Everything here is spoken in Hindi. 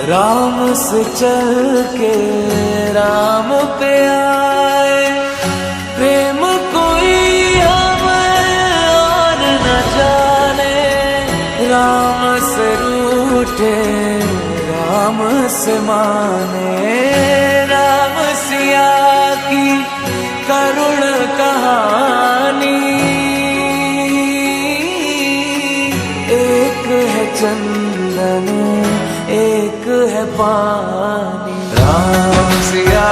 राम से चल के राम पे आए, प्रेम कोई हमें और न जाने। राम से रूठे राम से माने, राम सिया की करुण कहानी। एक है चंदन एक है पानी, राम सिया